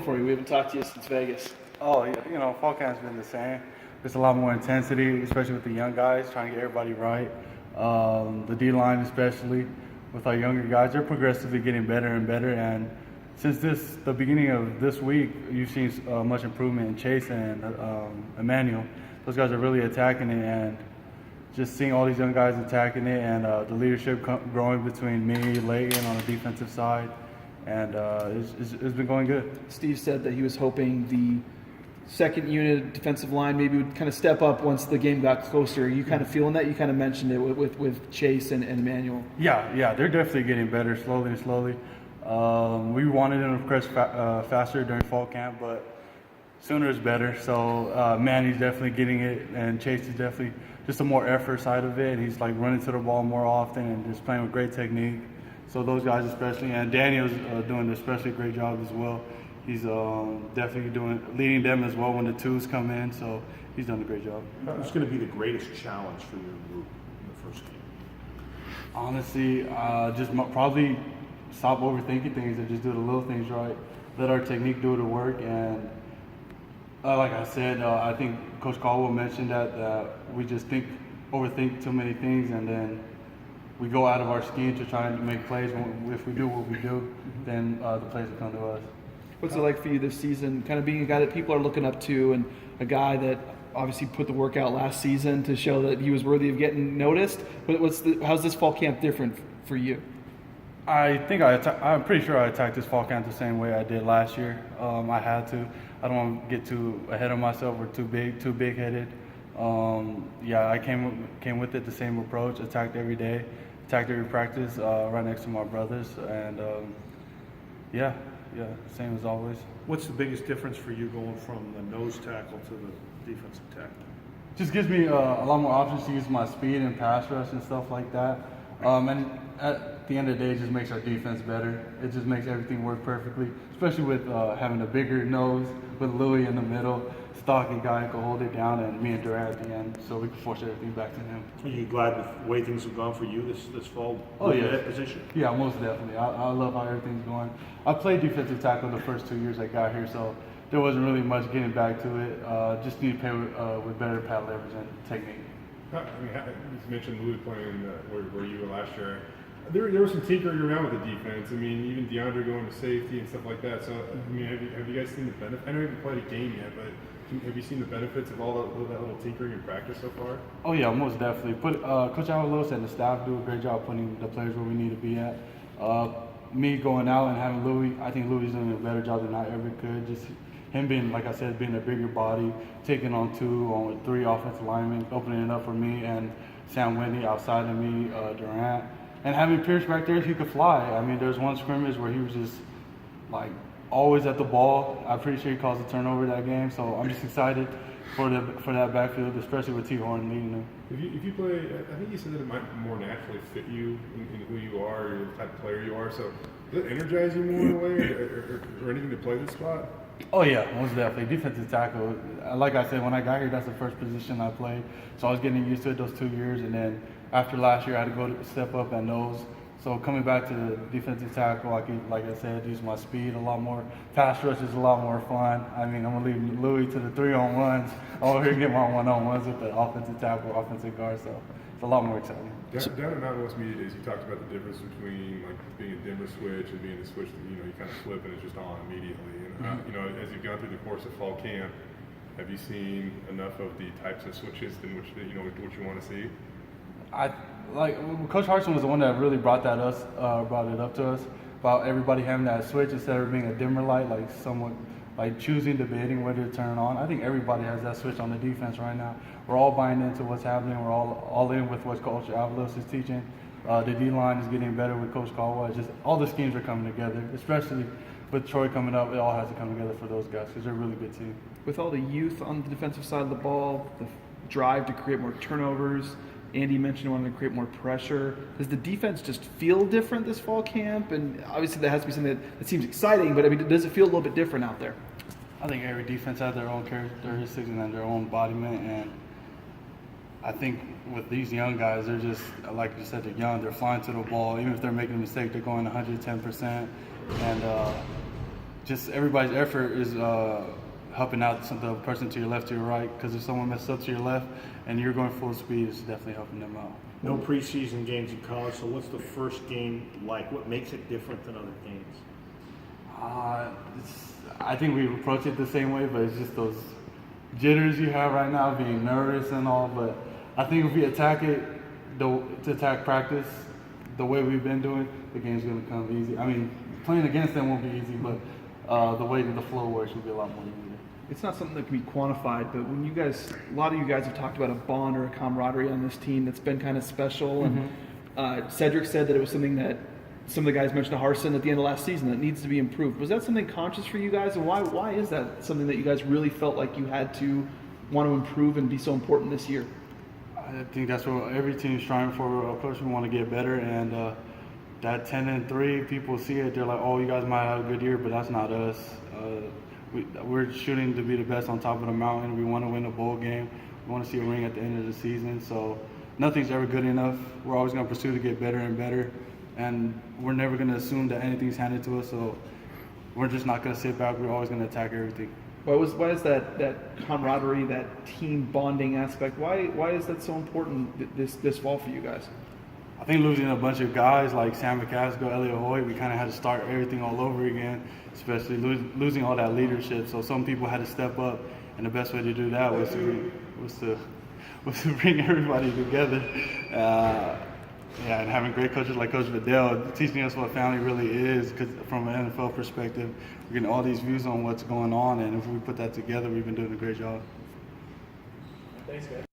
for you? We haven't talked to you since Vegas. Oh, yeah, fall camp's been the same. There's a lot more intensity, especially with the young guys, trying to get everybody right. The D-line especially, with our younger guys, they're progressively getting better and better. And since the beginning of this week, you've seen much improvement in Chase and Emmanuel. Those guys are really attacking it, and just seeing all these young guys attacking it, and the leadership growing between me, Leighton on the defensive side, and it's been going good. Steve said that he was hoping the second unit defensive line maybe would kind of step up once the game got closer. Are you kind of feeling that? You kind of mentioned it with Chase and Emmanuel. Yeah, they're definitely getting better slowly and slowly. We wanted them to progress faster during fall camp, but sooner is better. So Manny's definitely getting it, and Chase is definitely just a more effort side of it. He's like running to the ball more often and just playing with great technique. So those guys especially, and Daniel's doing an especially great job as well. He's definitely leading them as well when the twos come in. So he's done a great job. What's going to be the greatest challenge for your group in the first game? Honestly, just probably stop overthinking things and just do the little things right. Let our technique do the work. And like I said, I think Coach Caldwell mentioned that we just overthink too many things, and then we go out of our scheme to try and make plays. If we do what we do, then the plays will come to us. What's it like for you this season, kind of being a guy that people are looking up to, and a guy that obviously put the work out last season to show that he was worthy of getting noticed? But how's this fall camp different for you? I'm pretty sure I attacked this fall camp the same way I did last year. I had to. I don't want to get too ahead of myself or too big-headed. I came with it the same approach. Attacked every day, attacked every practice, right next to my brothers, and same as always. What's the biggest difference for you going from the nose tackle to the defensive tackle? Just gives me a lot more options to use my speed and pass rush and stuff like that. And at the end of the day, it just makes our defense better. It just makes everything work perfectly, especially with having a bigger nose with Louis in the middle, stocky guy who can hold it down, and me and Durant at the end, so we can force everything back to him. Are you glad with the way things have gone for you this fall? Oh, yeah. That position? Yeah, most definitely. I love how everything's going. I played defensive tackle the first 2 years I got here, so there wasn't really much getting back to it. Just need to play with better pad leverage and technique. I mean, you mentioned Louis playing where you were last year. There was some tinkering around with the defense. I mean, even DeAndre going to safety and stuff like that. So, I mean, have you guys seen the benefit? I know you haven't played a game yet, but have you seen the benefits of all that little tinkering in practice so far? Oh yeah, most definitely. Coach Allen Lewis and the staff do a great job putting the players where we need to be at. Me going out and having Louis, I think Louis is doing a better job than I ever could. Just him being, like I said, being a bigger body, taking on 3 offensive linemen, opening it up for me and Sam Whitney outside of me, Durant. And having Pierce back there, he could fly. I mean, there's one scrimmage where he was just like always at the ball. I'm pretty sure he caused a turnover that game. So I'm just excited for that backfield, especially with T. Horn leading them. If you play, I think you said that it might more naturally fit you in who you are, or the type of player you are. So does it energize you more in a way, or anything to play this spot? Oh yeah, most definitely. Defensive tackle. Like I said, when I got here, that's the first position I played. So I was getting used to it those 2 years, and then after last year, I had to step up at nose. So coming back to the defensive tackle, I could, like I said, use my speed a lot more. Pass rush is a lot more fun. I mean, I'm gonna leave Louis to the 3-on-1s. I'm over here get my 1-on-1s with the offensive tackle, offensive guard. So it's a lot more exciting. Down at Mountain West Media Days, you talked about the difference between like being a dimmer switch and being a switch that you kind of flip and it's just on immediately. And as you've gone through the course of fall camp, have you seen enough of the types of switches in which what you want to see? Coach Hartson was the one that really brought it up to us about everybody having that switch instead of being a dimmer light, like somewhat like choosing, debating whether to turn on. I think everybody has that switch on the defense right now. We're all buying into what's happening. We're all in with what Coach Avalos is teaching. The D-line is getting better with Coach Caldwell. Just all the schemes are coming together, especially with Troy coming up. It all has to come together for those guys because they're a really good team. With all the youth on the defensive side of the ball, the drive to create more turnovers, Andy mentioned wanting to create more pressure. Does the defense just feel different this fall camp? And obviously that has to be something that seems exciting, but I mean, does it feel a little bit different out there? I think every defense has their own characteristics and their own embodiment, and I think with these young guys, they're just, like you said, they're young, they're flying to the ball. Even if they're making a mistake, they're going 110%. And just everybody's effort is helping out the person to your left, to your right. Because if someone messes up to your left and you're going full speed, it's definitely helping them out. No preseason games in college, so what's the first game like? What makes it different than other games? I think we approach it the same way, but it's just those jitters you have right now, being nervous and all. But I think if we attack it, to attack practice the way we've been doing, the game's going to come easy. I mean, playing against them won't be easy, but the way that the flow works will be a lot more easier. It's not something that can be quantified, but when you guys, a lot of you guys have talked about a bond or a camaraderie on this team that's been kind of special. And Cedric said that it was something that some of the guys mentioned to Harsin at the end of last season that needs to be improved. Was that something conscious for you guys, and why is that something that you guys really felt like you had to want to improve and be so important this year? I think that's what every team's striving for. Of course, we want to get better, and that 10-3, people see it, they're like, "Oh, you guys might have a good year," but that's not us. We're shooting to be the best on top of the mountain. We want to win a bowl game. We want to see a ring at the end of the season. So nothing's ever good enough. We're always going to pursue to get better and better, and we're never going to assume that anything's handed to us. So we're just not going to sit back. We're always going to attack everything. Why is that camaraderie, that team bonding aspect? Why is that so important this fall for you guys? I think losing a bunch of guys like Sam McCaskill, Elliot Hoyt, we kind of had to start everything all over again, especially losing all that leadership. So some people had to step up, and the best way to do that was to bring everybody together. And having great coaches like Coach Vidal teaching us what family really is, because from an NFL perspective, we're getting all these views on what's going on, and if we put that together, we've been doing a great job. Thanks, guys.